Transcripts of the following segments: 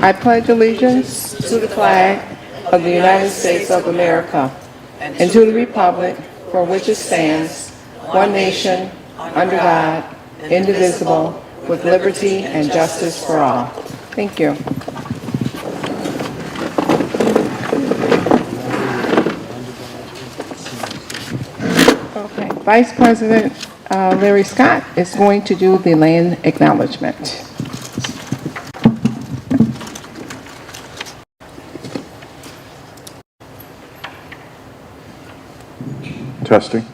I pledge allegiance to the flag of the United States of America and to the republic for which it stands, one nation, under God, indivisible, with liberty and justice for all. Thank you. Okay, Vice President Larry Scott is going to do the land acknowledgement. Testing.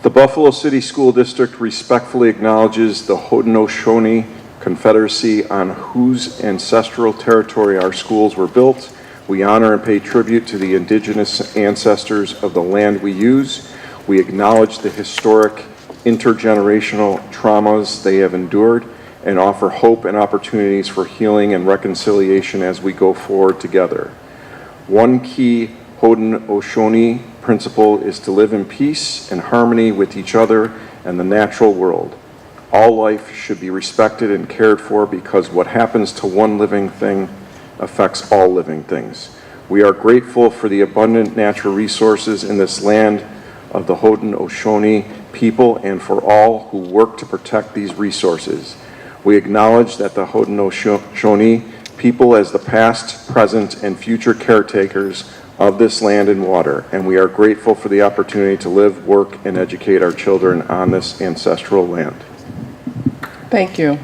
The Buffalo City School District respectfully acknowledges the Haudenosaunee Confederacy on whose ancestral territory our schools were built. We honor and pay tribute to the indigenous ancestors of the land we use. We acknowledge the historic intergenerational traumas they have endured and offer hope and opportunities for healing and reconciliation as we go forward together. One key Haudenosaunee principle is to live in peace and harmony with each other and the natural world. All life should be respected and cared for because what happens to one living thing affects all living things. We are grateful for the abundant natural resources in this land of the Haudenosaunee people and for all who work to protect these resources. We acknowledge that the Haudenosaunee people as the past, present, and future caretakers of this land and water, and we are grateful for the opportunity to live, work, and educate our children on this ancestral land. Thank you.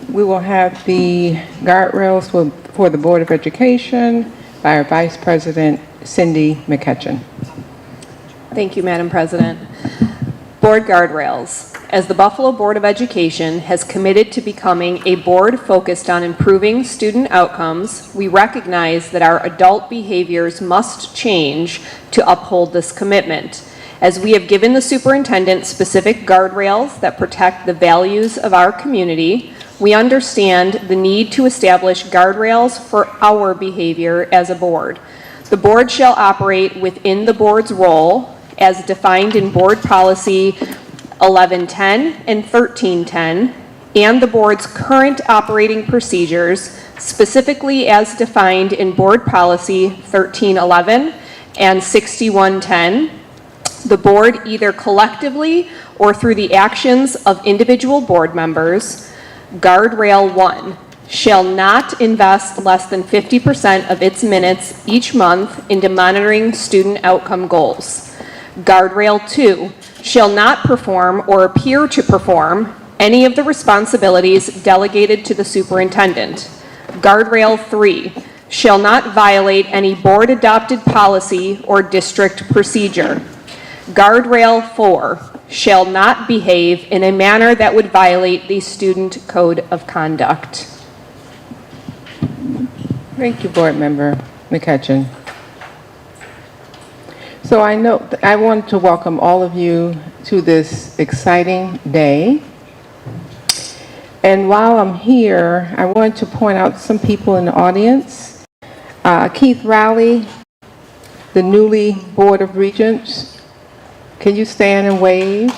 We will have the guardrails for the Board of Education by our Vice President, Cindy McCutcheon. Thank you, Madam President. Board guardrails. As the Buffalo Board of Education has committed to becoming a board focused on improving student outcomes, we recognize that our adult behaviors must change to uphold this commitment. As we have given the superintendent specific guardrails that protect the values of our community, we understand the need to establish guardrails for our behavior as a board. The board shall operate within the board's role as defined in Board Policy 1110 and 1310, and the board's current operating procedures, specifically as defined in Board Policy 1311 and 6110. The board, either collectively or through the actions of individual board members, Guardrail 1, shall not invest less than 50% of its minutes each month into monitoring student outcome goals. Guardrail 2, shall not perform or appear to perform any of the responsibilities delegated to the superintendent. Guardrail 3, shall not violate any board-adopted policy or district procedure. Guardrail 4, shall not behave in a manner that would violate the student code of conduct. Thank you, Board Member McCutcheon. So I want to welcome all of you to this exciting day. And while I'm here, I want to point out some people in the audience. Keith Rowley, the newly Board of Regents. Can you stand and wave?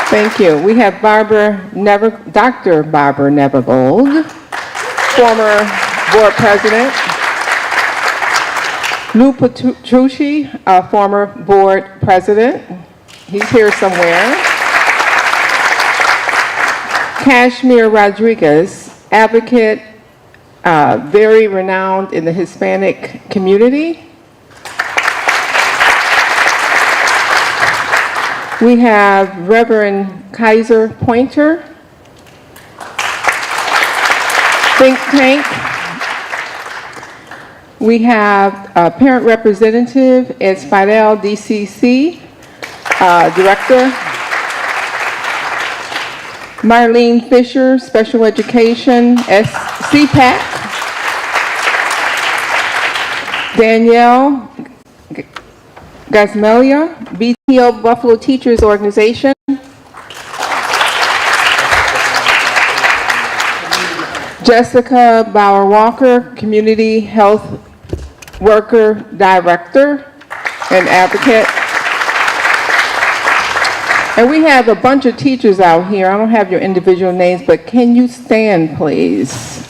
Thank you. We have Dr. Barbara Nevergold, former board president. Lou Petrucci, former board president. He's here somewhere. Kashmir Rodriguez, advocate, very renowned in the Hispanic community. We have Reverend Kaiser Pointer, think tank. We have parent representative Ed Fidel, DCC, director. Marlene Fisher, special education, CPAC. Danielle Gazmelia, BTO Buffalo Teachers Organization. Jessica Bauer-Walker, Community Health Worker Director and Advocate. And we have a bunch of teachers out here. I don't have your individual names, but can you stand, please?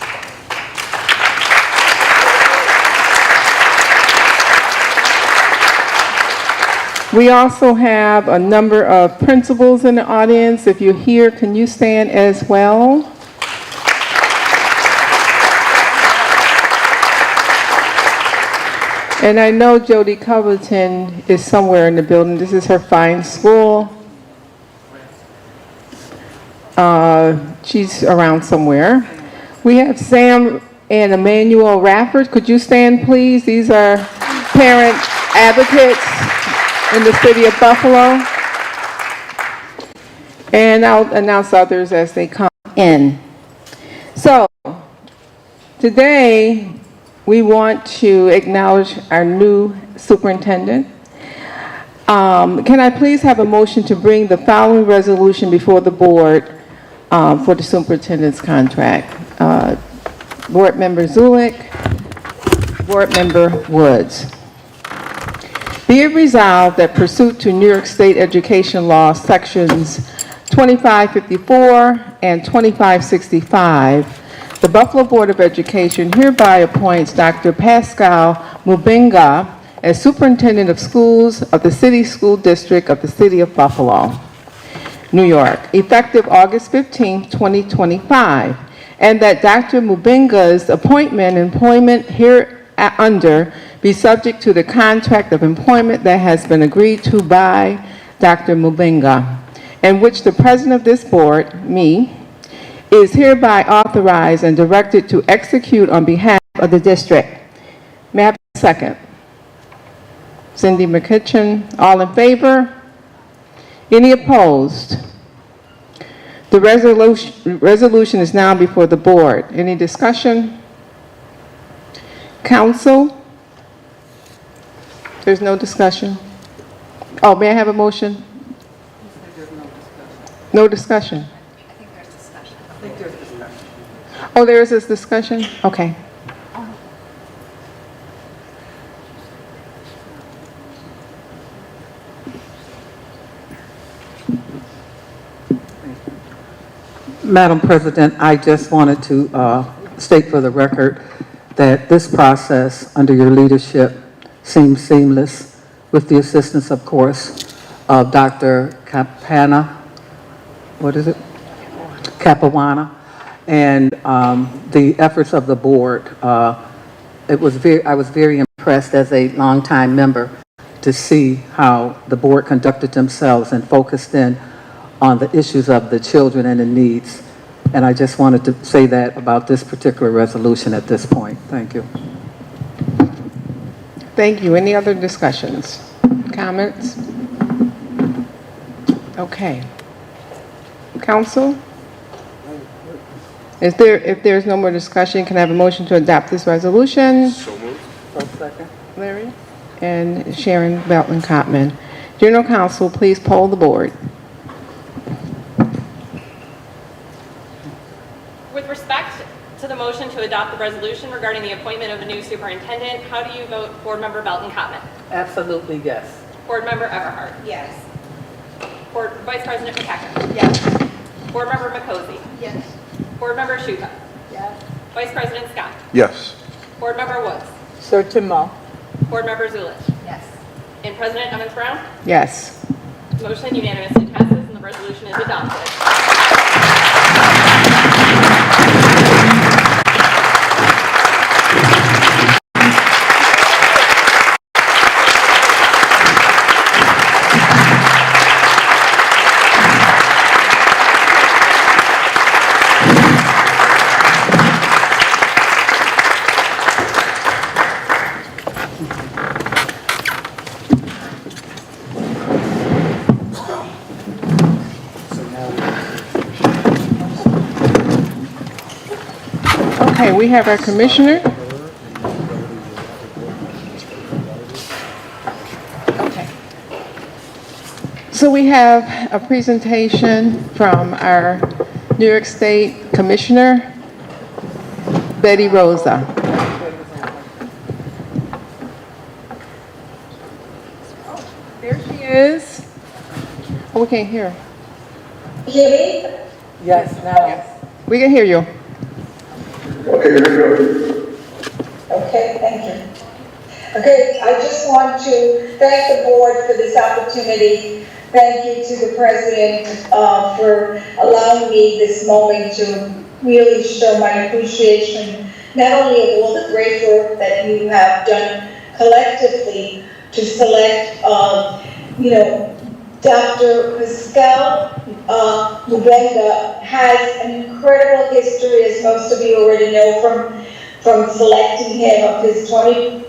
We also have a number of principals in the audience. If you're here, can you stand as well? And I know Jody Covington is somewhere in the building. This is her fine school. She's around somewhere. We have Sam and Emmanuel Rafford. Could you stand, please? These are parent advocates in the city of Buffalo. And I'll announce others as they come in. So, today we want to acknowledge our new superintendent. Can I please have a motion to bring the following resolution before the board for the superintendent's contract? Board Member Zulik, Board Member Woods. Be it resolved that pursuant to New York State Education Law, Sections 2554 and 2565, the Buffalo Board of Education hereby appoints Dr. Pascal Mubinga as Superintendent of Schools of the City School District of the City of Buffalo, New York, effective August 15, 2025, and that Dr. Mubinga's appointment and employment hereunder be subject to the contract of employment that has been agreed to by Dr. Mubinga, and which the President of this board, me, is hereby authorized and directed to execute on behalf of the district. May I have a second? Cindy McKitchen, all in favor? Any opposed? The resolution is now before the board. Any discussion? Council? There's no discussion? Oh, may I have a motion? No discussion? Oh, there is this discussion? Okay. Madam President, I just wanted to state for the record that this process under your leadership seems seamless with the assistance, of course, of Dr. Capuana, and the efforts of the board. I was very impressed as a longtime member to see how the board conducted themselves and focused in on the issues of the children and the needs. And I just wanted to say that about this particular resolution at this point. Thank you. Thank you. Any other discussions? Comments? Okay. Council? If there's no more discussion, can I have a motion to adopt this resolution? So moved. Second. Larry? And Sharon Belton-Cotman. General Counsel, please poll the board. With respect to the motion to adopt the resolution regarding the appointment of a new superintendent, how do you vote, Board Member Belton-Cotman? Absolutely, yes. Board Member Everhart? Yes. Vice President McEachern? Yes. Board Member McCosey? Yes. Board Member Shuka? Yes. Vice President Scott? Yes. Board Member Woods? Certainly. Board Member Zulich? Yes. And President Evans-Brown? Yes. Motion unanimously passes and the resolution is adopted. Okay, we have our commissioner. Okay. So we have a presentation from our New York State Commissioner, Betty Rosa. There she is. Oh, we can't hear. Hear me? Yes, now. We can hear you. Okay, thank you. Okay, I just want to thank the board for this opportunity. Thank you to the president for allowing me this moment to really show my appreciation, not only of all the great work that you have done collectively to select, Dr. Pascal Mubenga has an incredible history, as most of you already know, from selecting him of his 25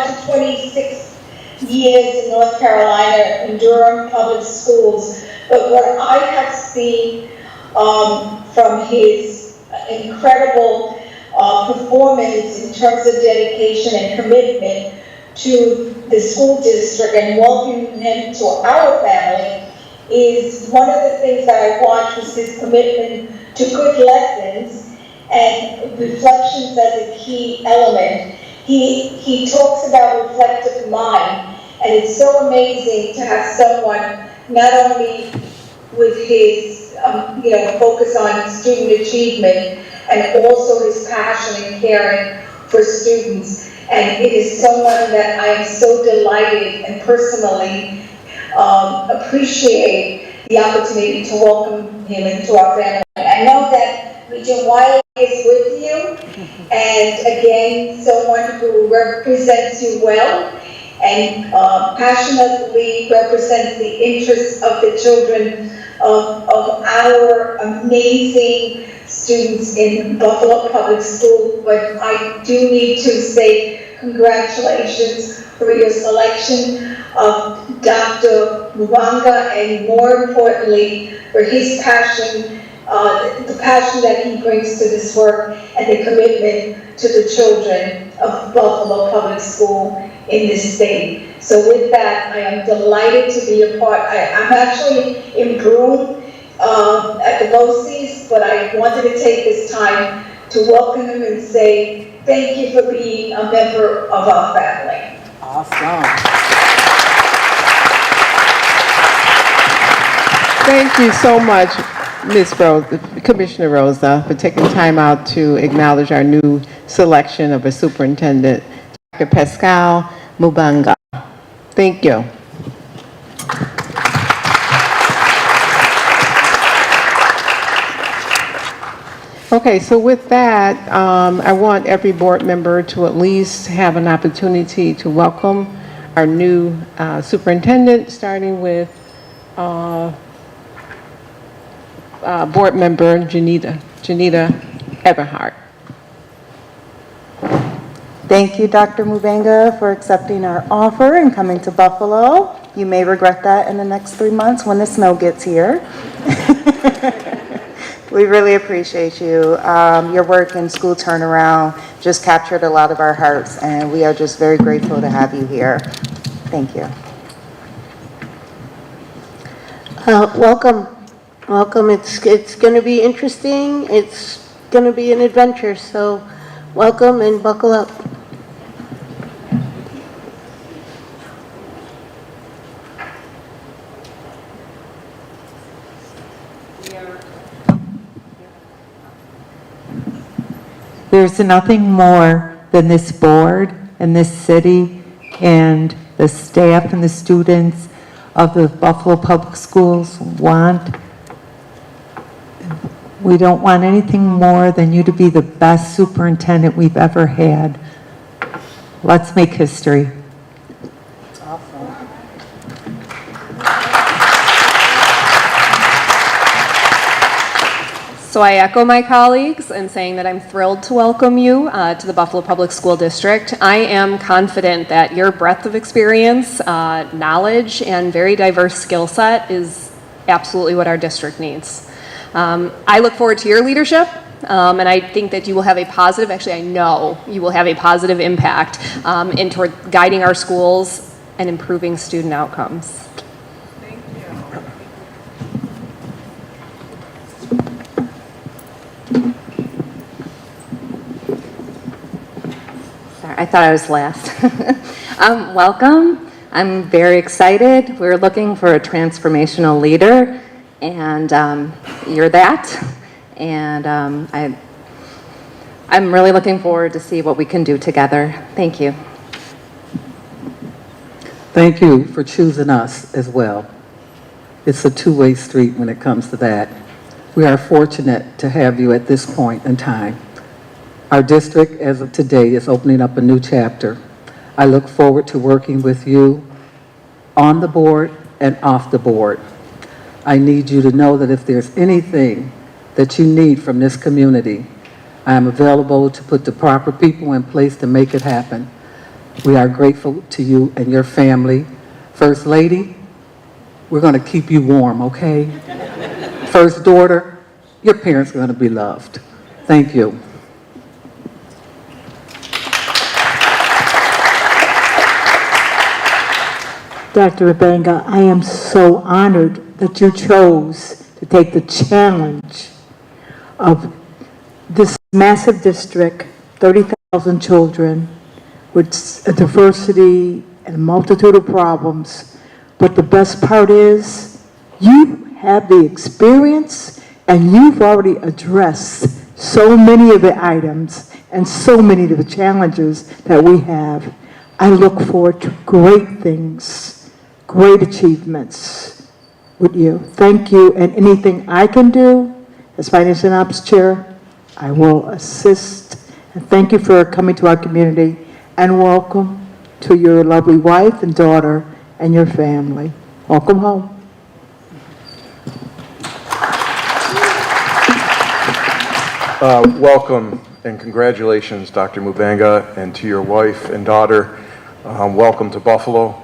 to 26 years in North Carolina in Durham Public Schools. But what I have seen from his incredible performance in terms of dedication and commitment to the school district and welcoming him to our family is one of the things that I watched was his commitment to good lessons and reflections as a key element. He talks about reflective mind, and it's so amazing to have someone not only with his focus on student achievement and also his passion and caring for students. And it is someone that I am so delighted and personally appreciate the opportunity to welcome him into our family. I know that Regent Wiley is with you, and again, someone who represents you well and passionately represents the interests of the children of our amazing students in Buffalo Public School. But I do need to say congratulations for your selection of Dr. Mubanga, and more importantly, for his passion, the passion that he brings to this work and the commitment to the children of Buffalo Public School in this state. So with that, I am delighted to be a part. I'm actually in Broome at the BOCES, but I wanted to take this time to welcome him and say thank you for being a member of our family. Awesome. Thank you so much, Ms. Rose, Commissioner Rosa, for taking time out to acknowledge our new selection of a superintendent, Dr. Pascal Mubanga. Thank you. Okay, so with that, I want every board member to at least have an opportunity to welcome our new superintendent, starting with board member Janita Eberhardt. Thank you, Dr. Mubanga, for accepting our offer and coming to Buffalo. You may regret that in the next 3 months when the snow gets here. We really appreciate you. Your work in school turnaround just captured a lot of our hearts, and we are just very grateful to have you here. Thank you. Welcome. Welcome. It's going to be interesting. It's going to be an adventure. So welcome and buckle up. There's nothing more than this board and this city and the staff and the students of the Buffalo Public Schools want. We don't want anything more than you to be the best superintendent we've ever had. Let's make history. So I echo my colleagues in saying that I'm thrilled to welcome you to the Buffalo Public School District. I am confident that your breadth of experience, knowledge, and very diverse skill set is absolutely what our district needs. I look forward to your leadership, and I think that you will have a positive, actually I know you will have a positive impact in toward guiding our schools and improving student outcomes. I thought I was last. Welcome. I'm very excited. We're looking for a transformational leader, and you're that. And I'm really looking forward to see what we can do together. Thank you. Thank you for choosing us as well. It's a two-way street when it comes to that. We are fortunate to have you at this point in time. Our district, as of today, is opening up a new chapter. I look forward to working with you on the board and off the board. I need you to know that if there's anything that you need from this community, I am available to put the proper people in place to make it happen. We are grateful to you and your family. First Lady, we're going to keep you warm, okay? First daughter, your parents are going to be loved. Thank you. Dr. Mubanga, I am so honored that you chose to take the challenge of this massive district, 30,000 children, with a diversity and a multitude of problems. But the best part is you have the experience and you've already addressed so many of the items and so many of the challenges that we have. I look forward to great things, great achievements with you. Thank you, and anything I can do as Finance and Ops Chair, I will assist. And thank you for coming to our community, and welcome to your lovely wife and daughter and your family. Welcome home. Welcome and congratulations, Dr. Mubanga, and to your wife and daughter. Welcome to Buffalo.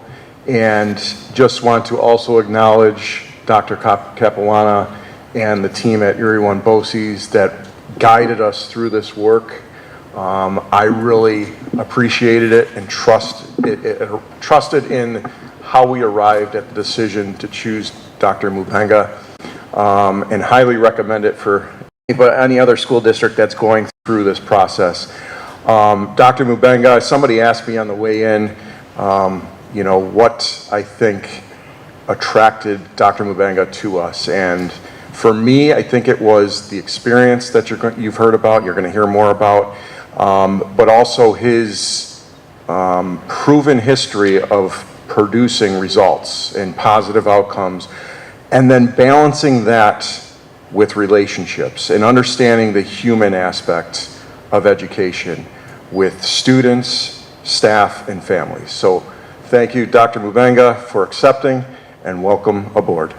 And just want to also acknowledge Dr. Capuana and the team at Erie One BOCES that guided us through this work. I really appreciated it and trusted in how we arrived at the decision to choose Dr. Mubanga, and highly recommend it for any other school district that's going through this process. Dr. Mubanga, somebody asked me on the way in, you know, what I think attracted Dr. Mubanga to us. And for me, I think it was the experience that you've heard about, you're going to hear more about, but also his proven history of producing results and positive outcomes, and then balancing that with relationships and understanding the human aspect of education with students, staff, and families. So thank you, Dr. Mubanga, for accepting, and welcome aboard.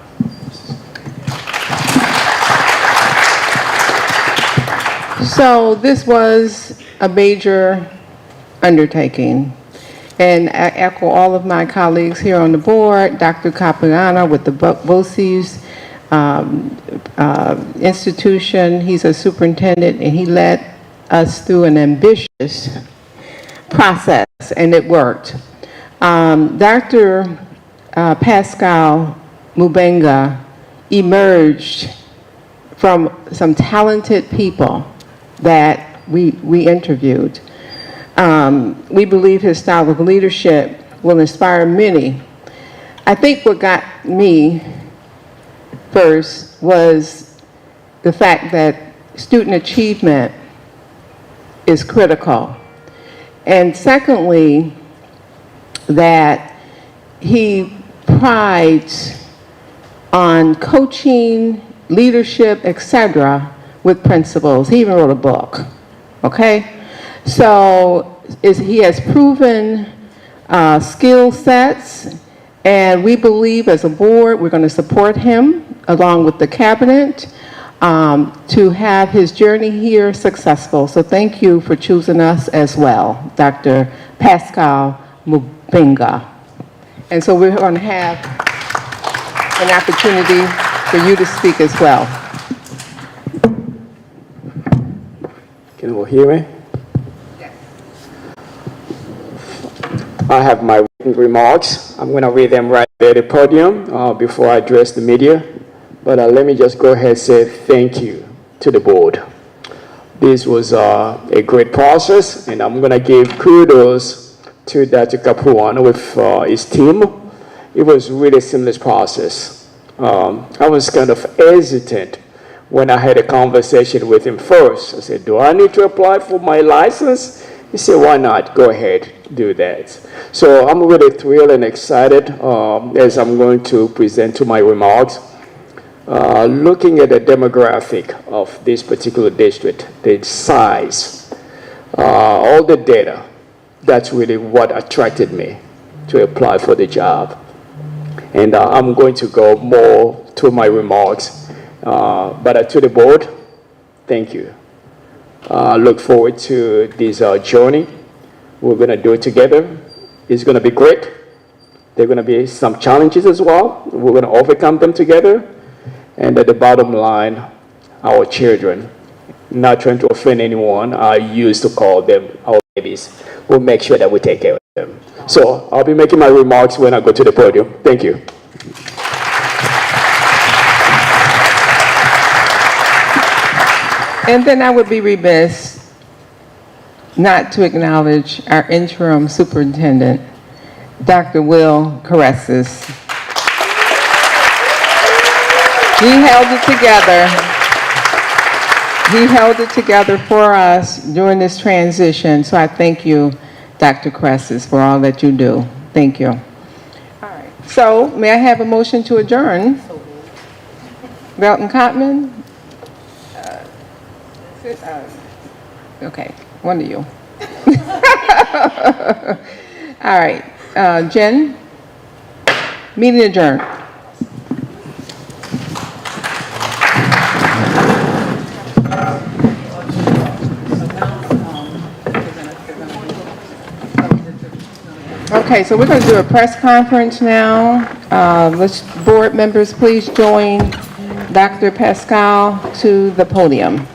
So this was a major undertaking, and I echo all of my colleagues here on the board, Dr. Capuana with the BOCES institution. He's a superintendent, and he led us through an ambitious process, and it worked. Dr. Pascal Mubanga emerged from some talented people that we interviewed. We believe his style of leadership will inspire many. I think what got me first was the fact that student achievement is critical. And secondly, that he prides on coaching, leadership, etc., with principles. He even wrote a book, okay? So he has proven skill sets, and we believe as a board we're going to support him along with the cabinet to have his journey here successful. So thank you for choosing us as well, Dr. Pascal Mubanga. And so we're going to have an opportunity for you to speak as well. Can you all hear me? Yes. I have my written remarks. I'm going to read them right there at the podium before I address the media. But let me just go ahead and say thank you to the board. This was a great process, and I'm going to give kudos to Dr. Capuano with his team. It was really a seamless process. I was kind of hesitant when I had a conversation with him first. I said, do I need to apply for my license? He said, why not? Go ahead, do that. So I'm really thrilled and excited as I'm going to present to my remarks. Looking at the demographic of this particular district, the size, all the data, that's really what attracted me to apply for the job. And I'm going to go more to my remarks. But to the board, thank you. Look forward to this journey. We're going to do it together. It's going to be great. There are going to be some challenges as well. We're going to overcome them together. And at the bottom line, our children, not trying to offend anyone, I used to call them our babies. We'll make sure that we take care of them. So I'll be making my remarks when I go to the podium. Thank you. And then I would be remiss not to acknowledge our interim superintendent, Dr. Will Caresses. He held it together. He held it together for us during this transition. So I thank you, Dr. Caresses, for all that you do. Thank you. All right. So may I have a motion to adjourn? Belton Cotman? Okay, one of you. All right, Jen, meeting adjourned. Okay, so we're going to do a press conference now. Let's, board members, please join Dr. Pascal to the podium.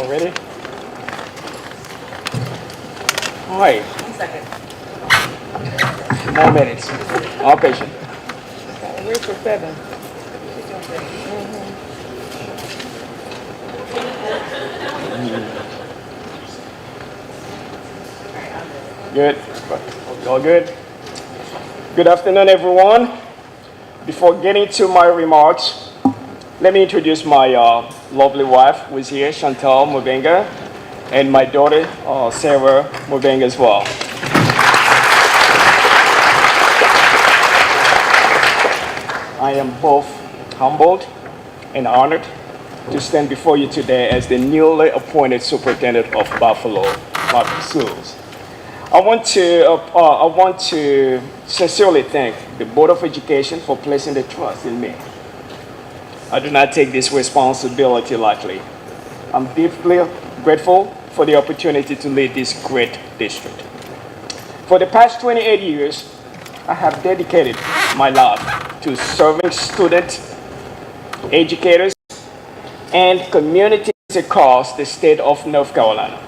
Ready? All right. 1 second. 4 minutes. All patient. Wait for 7. Good. All good. Good afternoon, everyone. Before getting to my remarks, let me introduce my lovely wife, who is here, Chantal Mubenga, and my daughter, Sarah Mubenga, as well. I am both humbled and honored to stand before you today as the newly appointed superintendent of Buffalo Public Schools. I want to sincerely thank the Board of Education for placing the trust in me. I do not take this responsibility lightly. I'm deeply grateful for the opportunity to lead this great district. For the past 28 years, I have dedicated my life to serving students, educators, and communities across the state of North Carolina.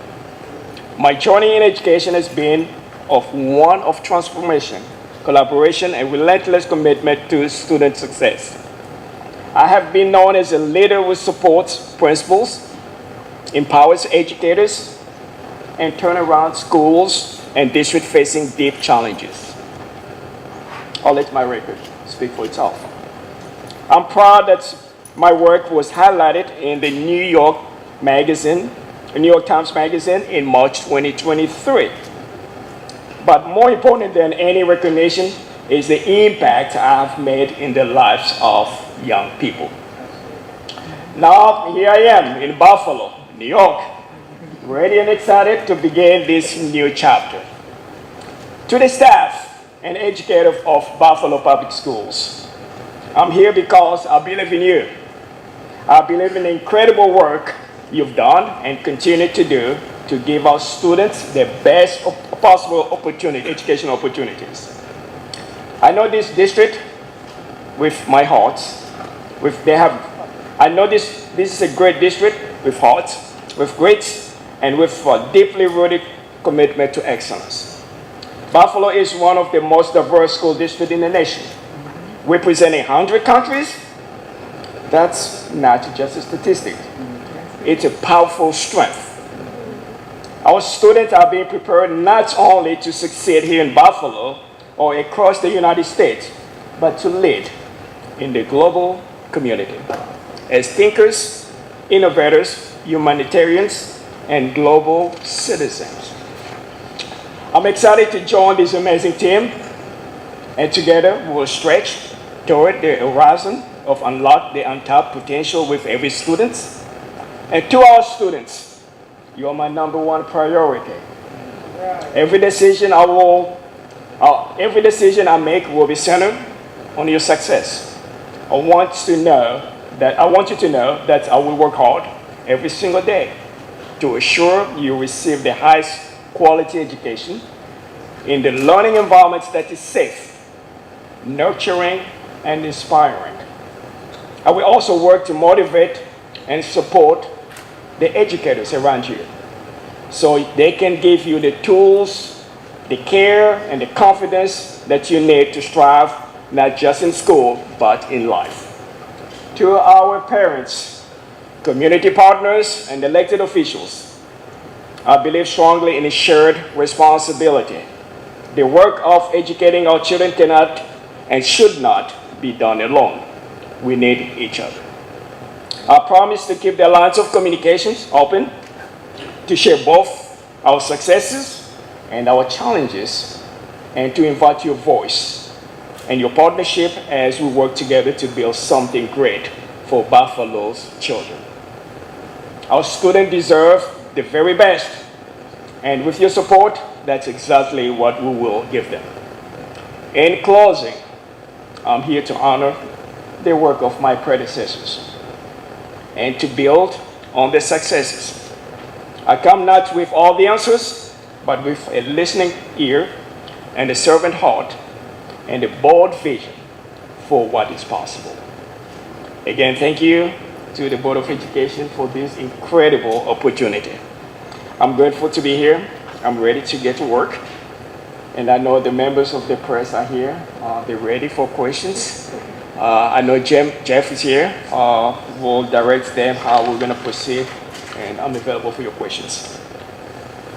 My journey in education has been one of transformation collaboration, and relentless commitment to student success. I have been known as a leader who supports principals, empowers educators, and turns around schools and districts facing deep challenges. I'll let my record speak for itself. I'm proud that my work was highlighted in the New York Times Magazine in March 2023. But more important than any recognition is the impact I've made in the lives of young people. Now, here I am in Buffalo, New York, ready and excited to begin this new chapter. To the staff and educators of Buffalo Public Schools, I'm here because I believe in you. I believe in the incredible work you've done and continue to do to give our students the best possible educational opportunities. I know this district with my heart. I know this is a great district with heart, with great and with a deeply rooted commitment to excellence. Buffalo is one of the most diverse school districts in the nation. Representing 100 countries, that's not just a statistic. It's a powerful strength. Our students are being prepared not only to succeed here in Buffalo or across the United States, but to lead in the global community as thinkers, innovators, humanitarians, and global citizens. I'm excited to join this amazing team, and together we will stretch toward the horizon of unlock the untapped potential with every student. And to our students, you are my number one priority. Every decision I make will be centered on your success. I want you to know that I will work hard every single day to assure you receive the highest quality education in the learning environments that is safe, nurturing, and inspiring. I will also work to motivate and support the educators around you so they can give you the tools, the care, and the confidence that you need to strive not just in school, but in life. To our parents, community partners, and elected officials, I believe strongly in a shared responsibility. The work of educating our children cannot and should not be done alone. We need each other. I promise to keep the lines of communications open, to share both our successes and our challenges, and to invite your voice and your partnership as we work together to build something great for Buffalo's children. Our students deserve the very best, and with your support, that's exactly what we will give them. In closing, I'm here to honor the work of my predecessors and to build on their successes. I come not with all the answers, but with a listening ear and a servant heart and a bold vision for what is possible. Again, thank you to the Board of Education for this incredible opportunity. I'm grateful to be here. I'm ready to get to work. And I know the members of the press are here. They're ready for questions. I know Jeff is here. We'll direct them how we're going to proceed, and I'm available for your questions.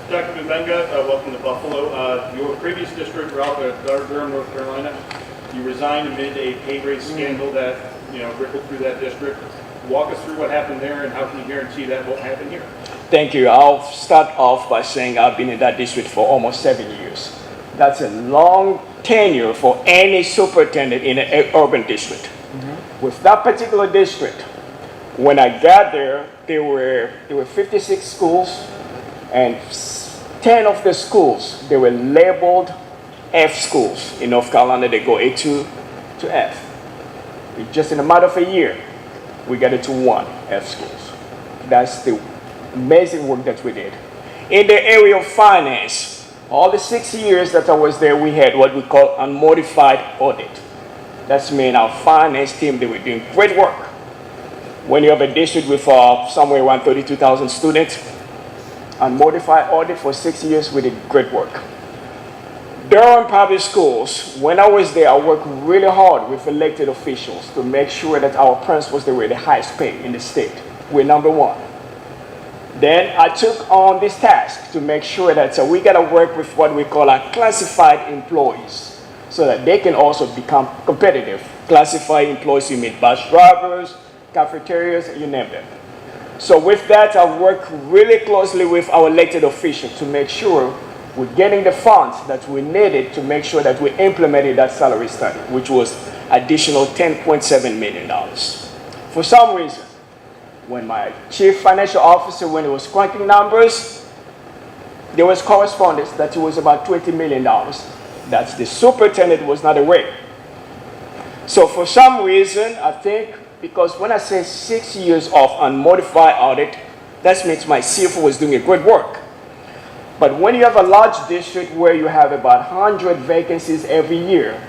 Dr. Mbenga, welcome to Buffalo. Your previous district, Ralph, Durham, North Carolina, you resigned amid a pay grade scandal that rippled through that district. Walk us through what happened there, and how can you guarantee that won't happen here? Thank you. I'll start off by saying I've been in that district for almost 7 years. That's a long tenure for any superintendent in an urban district. Mm-hmm. With that particular district, when I got there, there were 56 schools, and 10 of the schools, they were labeled F schools. In North Carolina, they go A2 to F. Just in a matter of a year, we got it to 1 F schools. That's the amazing work that we did. In the area of finance, all the 6 years that I was there, we had what we call unmodified audit. That's mean our finance team, they were doing great work. When you have a district with somewhere around 32,000 students, unmodified audit for 6 years, we did great work. Durham Public Schools, when I was there, I worked really hard with elected officials to make sure that our principals, they were the highest paid in the state. We're number one. Then I took on this task to make sure that we got to work with what we call our classified employees so that they can also become competitive. Classified employees, you mean bus drivers, cafeterias, you name them. So with that, I worked really closely with our elected officials to make sure we're getting the funds that we needed to make sure that we implemented that salary study, which was additional $10.7 million. For some reason, when my chief financial officer, when he was crunching numbers, there was correspondence that it was about $20 million. That's the superintendent was not aware. So for some reason, I think, because when I say 6 years of unmodified audit, that means my CFO was doing a great work. But when you have a large district where you have about 100 vacancies every year,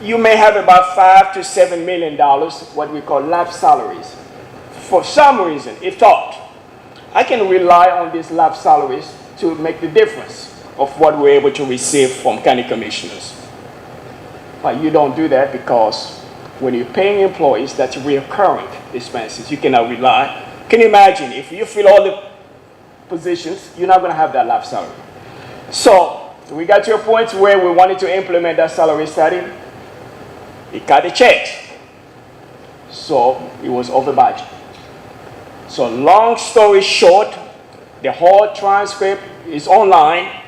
you may have about $5 to $7 million, what we call lapse salaries. For some reason, if thought, I can rely on these lapse salaries to make the difference of what we're able to receive from county commissioners. But you don't do that because when you're paying employees, that's recurring expenses. You cannot rely. Can you imagine if you fill all the positions, you're not going to have that lapse salary. So we got to a point where we wanted to implement that salary study. It cut the check. So it was over budget. So long story short, the whole transcript is online.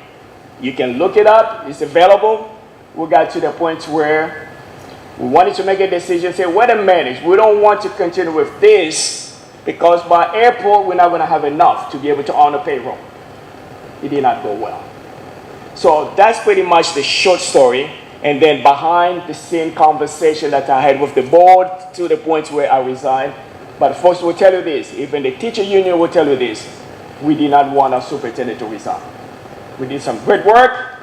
You can look it up. It's available. We got to the point where we wanted to make a decision, say, wait a minute, we don't want to continue with this because by April, we're not going to have enough to be able to honor payroll. It did not go well. So that's pretty much the short story. And then behind the scene conversation that I had with the board to the point where I resigned. But folks will tell you this, even the teacher union will tell you this, we did not want our superintendent to resign. We did some great work.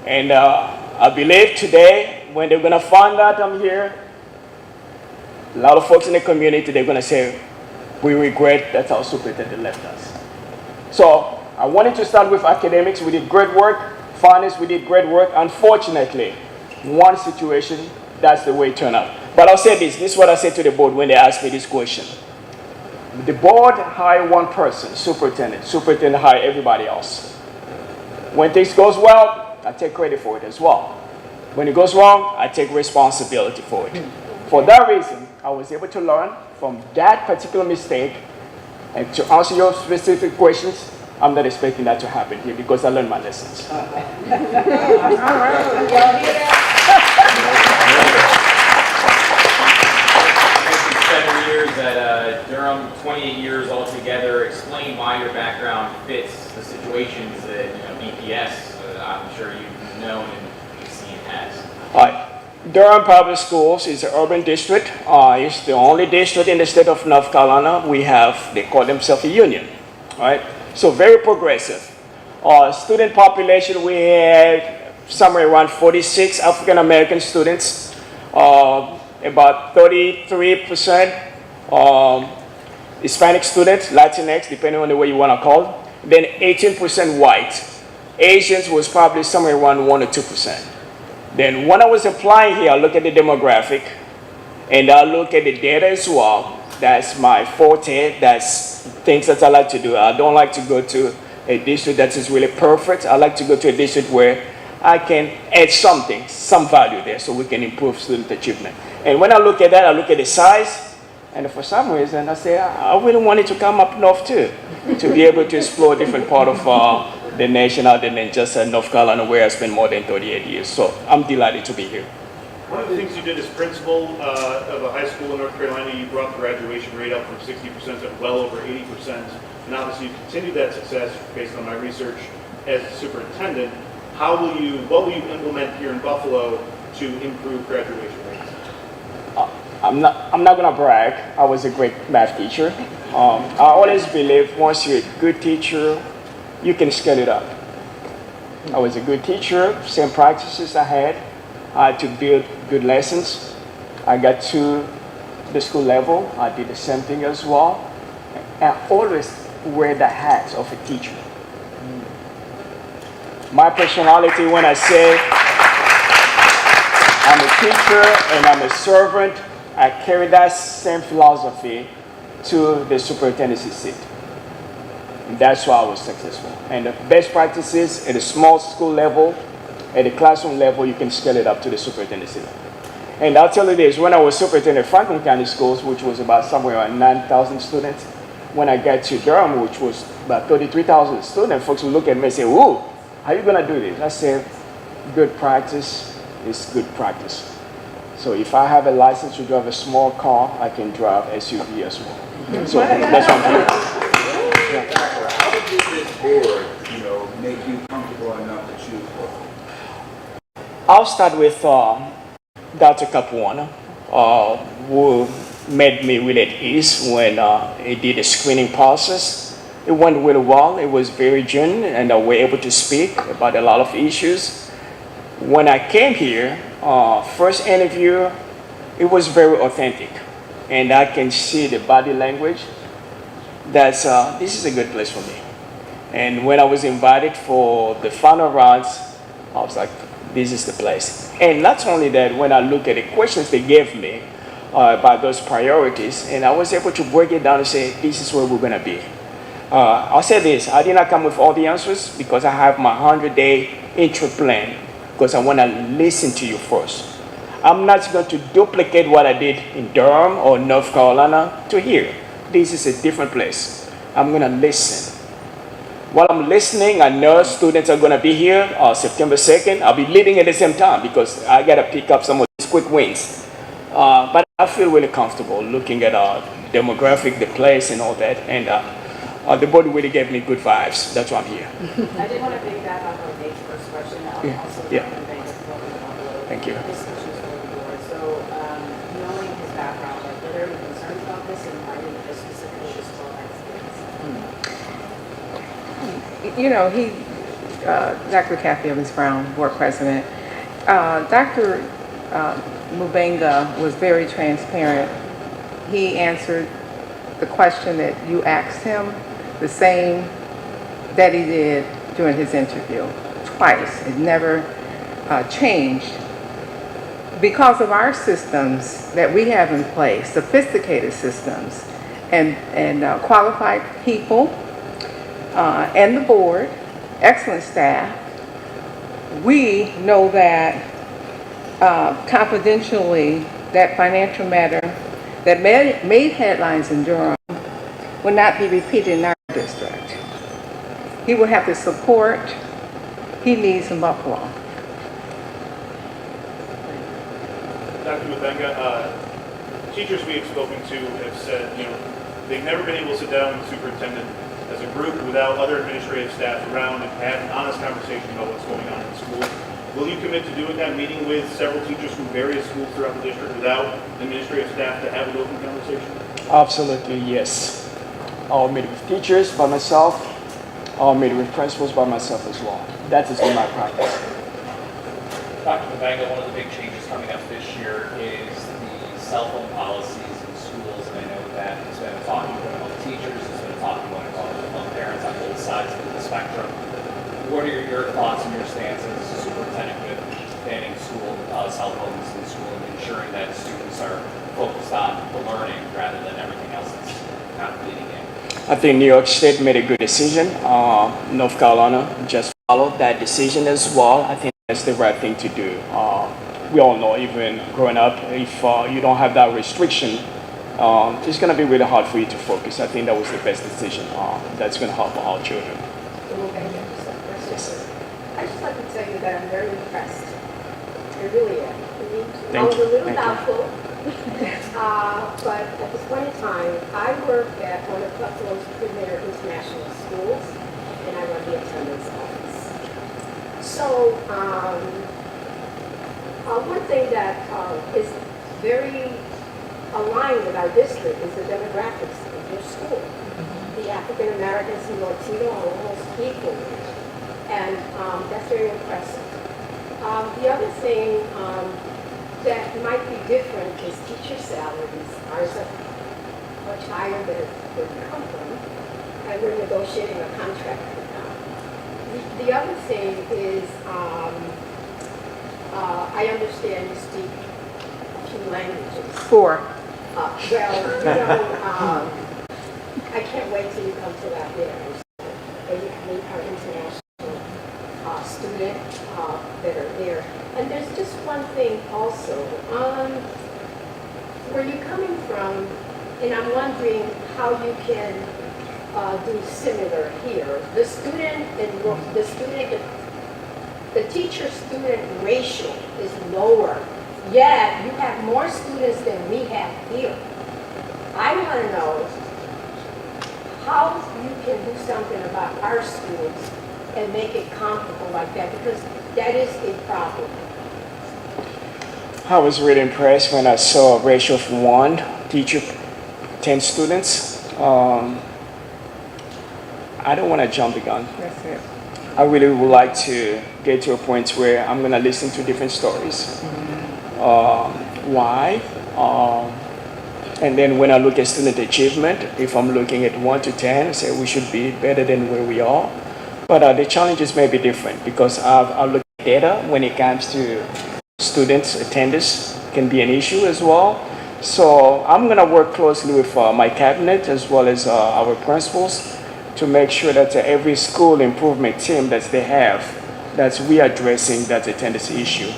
And I believe today, when they're going to find out I'm here, a lot of folks in the community, they're going to say, we regret that our superintendent left us. So I wanted to start with academics. We did great work. Finance, we did great work. Unfortunately, one situation, that's the way it turned out. But I'll say this. This is what I said to the board when they asked me this question. The board hired one person, superintendent. Superintendent hired everybody else. When things goes well, I take credit for it as well. When it goes wrong, I take responsibility for it. For that reason, I was able to learn from that particular mistake. And to answer your specific questions, I'm not expecting that to happen here because I learned my lessons. All right. 7 years at Durham, 28 years altogether. Explain why your background fits the situations that BPS, I'm sure you've known and you've seen has. All right. Durham Public Schools is an urban district. It's the only district in the state of North Carolina. They call themselves a union. All right. So very progressive. Student population, we had somewhere around 46 African American students, about 33% Hispanic students, Latinx, depending on the way you want to call it. Then 18% white. Asians was probably somewhere around 1 or 2%. Then when I was applying here, I look at the demographic, and I look at the data as well. That's my forte. That's things that I like to do. I don't like to go to a district that is really perfect. I like to go to a district where I can add something, some value there so we can improve student achievement. And when I look at that, I look at the size, and for some reason, I say, I really wanted to come up north too, to be able to explore a different part of the nation other than just North Carolina, where I spent more than 38 years. So I'm delighted to be here. One of the things you did as principal of a high school in North Carolina, you brought the graduation rate up from 60% to well over 80%. And obviously you continued that success based on my research as superintendent. What will you implement here in Buffalo to improve graduation rates? I'm not going to brag. I was a great math teacher. I always believe once you're a good teacher, you can scale it up. I was a good teacher, same practices I had to build good lessons. I got to the school level. I did the same thing as well. And I always wear the hat of a teacher. My personality, when I say I'm a teacher and I'm a servant, I carry that same philosophy to the superintendency seat. And that's why I was successful. And the best practices at a small school level, at the classroom level, you can scale it up to the superintendency level. And I'll tell you this, when I was superintendent of Franklin County Schools, which was about somewhere around 9,000 students, when I got to Durham, which was about 33,000 students, folks would look at me and say, "Whoa, how are you going to do this?" I said, good practice is good practice. So if I have a license to drive a small car, I can drive SUV as well. So that's what I'm doing. How did this board, make you comfortable enough to choose one? I'll start with Dr. Capuano, who made me really at ease when he did a screening process. It went really well. It was very genuine, and we were able to speak about a lot of issues. When I came here, first interview, it was very authentic, and I can see the body language that this is a good place for me. And when I was invited for the final rounds, I was like, this is the place. And not only that, when I look at the questions they gave me about those priorities, and I was able to break it down and say, this is where we're going to be. I'll say this, I did not come with all the answers because I have my 100-day intro plan because I want to listen to you first. I'm not going to duplicate what I did in Durham or North Carolina to here. This is a different place. I'm going to listen. While I'm listening, I know students are going to be here September 2nd. I'll be leading at the same time because I got to pick up some of these quick wins. But I feel really comfortable looking at demographic, the place, and all that. And the board really gave me good vibes. That's why I'm here. I did want to piggyback on Nate's first question. Thank you. So, knowing his background, were there any concerns about this, and why didn't you specifically just call that? Dr. Kathy Evans-Brown, board president, Dr. Mubenga was very transparent. He answered the question that you asked him the same that he did during his interview, twice. It never changed. Because of our systems that we have in place, sophisticated systems, and qualified people, and the board, excellent staff, we know that confidentially that financial matter that made headlines in Durham will not be repeated in our district. He will have the support he needs in Buffalo. Dr. Mubenga, teachers we have spoken to have said, they've never been able to sit down with the superintendent as a group without other administrative staff around and have an honest conversation about what's going on in the school. Will you commit to doing that, meeting with several teachers from various schools throughout the district without administrative staff to have an open conversation? Absolutely, yes. I'll meet with teachers by myself. I'll meet with principals by myself as well. That is my practice. Dr. Mubenga, one of the big changes coming up this year is the cell phone policies in schools, and I know that it's been a talking point among teachers, it's been a talking point among parents on both sides of the spectrum. What are your thoughts and your stance as a superintendent with banning school cell phones in school and ensuring that students are focused on the learning rather than everything else that's kind of bleeding in? I think New York State made a good decision. North Carolina just followed that decision as well. I think that's the right thing to do. We all know, even growing up, if you don't have that restriction, it's going to be really hard for you to focus. I think that was the best decision that's going to help our children. Yes. I just like to tell you that I'm very impressed. I really am. I Thank was you. a little Thank you. doubtful, but at this point in time, I work at one of Buffalo's premier international schools, and I run the attendance office. So, one thing that is very aligned with our district is the demographics of your school. The African Americans and Latino are almost equal, and that's very impressive. The other thing that might be different is teacher salaries. Ours are much higher than where we come from, and we're negotiating a contract with them. the other thing is, I understand you speak a few languages. 4. I can't wait till you come to that there and you can meet our international students that are there. And there's just one thing also. Where you're coming from, and I'm wondering how you can do similar here. The teacher-student ratio is lower, yet you have more students than we have here. I want to know how you can do something about our schools and make it comparable like that, because that is a problem. I was really impressed when I saw a ratio of 1 teacher, 10 students. I don't want to jump the gun. That's it. I really would like to get to a point where I'm going to listen to different stories. Why? And then when I look at student achievement, if I'm looking at 1 to 10, I say we should be better than where we are. But the challenges may be different because I look at data when it comes to students' attendance can be an issue as well. So I'm going to work closely with my cabinet as well as our principals to make sure that every school improvement team that they have, that we are addressing that attendance issue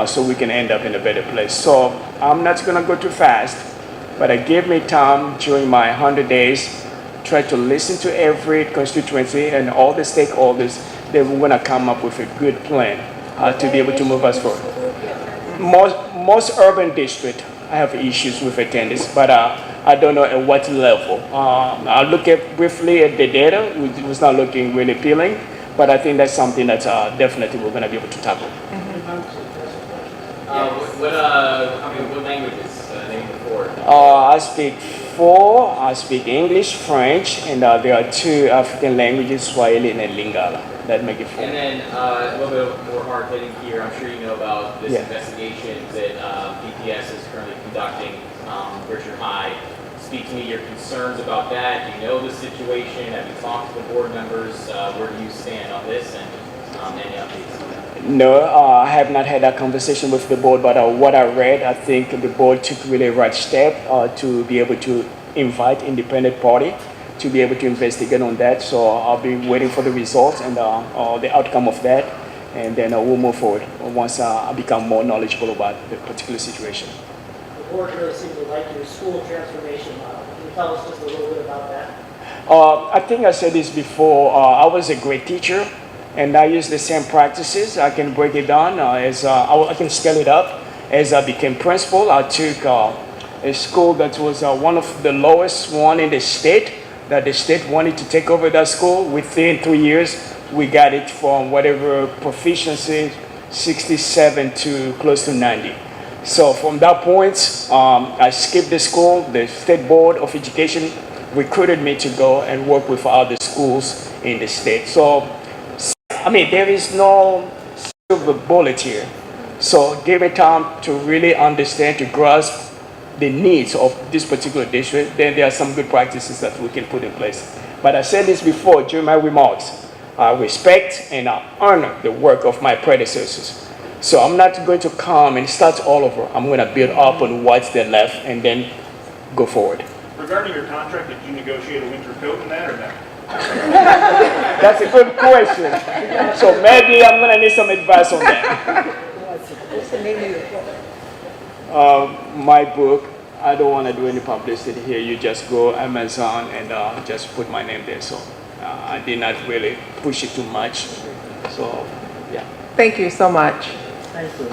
so we can end up in a better place. So I'm not going to go too fast, but I gave me time during my 100 days, try to listen to every constituency and all the stakeholders. Then we're going to come up with a good plan to be able to move us forward. Most urban districts have issues with attendance, but I don't know at what level. I look at briefly at the data. It was not looking really appealing, but I think that's something that definitely we're going to be able to tackle. What languages? Name the 4. I speak 4. I speak English, French, and there are 2 African languages, Swahili and Lingala. That make it 4. And then a little bit more hard hitting here. I'm sure you know about this investigation that BPS is currently conducting. Richard High, speak to me your concerns about that. Do you know the situation? Have you talked to the board members? Where do you stand on this? And any updates on that? No, I have not had that conversation with the board, but what I read, I think the board took really a right step to be able to invite independent party to be able to investigate on that. So I'll be waiting for the results and the outcome of that, and then we'll move forward once I become more knowledgeable about the particular situation. The board really seemed to like your school transformation model. Can you tell us just a little bit about that? I think I said this before. I was a great teacher, and I use the same practices. I can break it down as I can scale it up. As I became principal, I took a school that was one of the lowest one in the state, that the state wanted to take over that school. Within 3 years, we got it from whatever proficiency, 67 to close to 90. So from that point, I skipped the school. The State Board of Education recruited me to go and work with other schools in the state. So, I mean, there is no silver bullet here. So give me time to really understand, to grasp the needs of this particular district. Then there are some good practices that we can put in place. But I said this before during my remarks. I respect and I honor the work of my predecessors. So I'm not going to come and start all over. I'm going to build up on what's there left and then go forward. Regarding your contract, did you negotiate a winter coat in that or not? That's a good question. So maybe I'm going to need some advice on that. What's the name of your book? My book, I don't want to do any publicity here. You just go Amazon and just put my name there. So I did not really push it too much. So, yeah. Thank you so much. Thank you.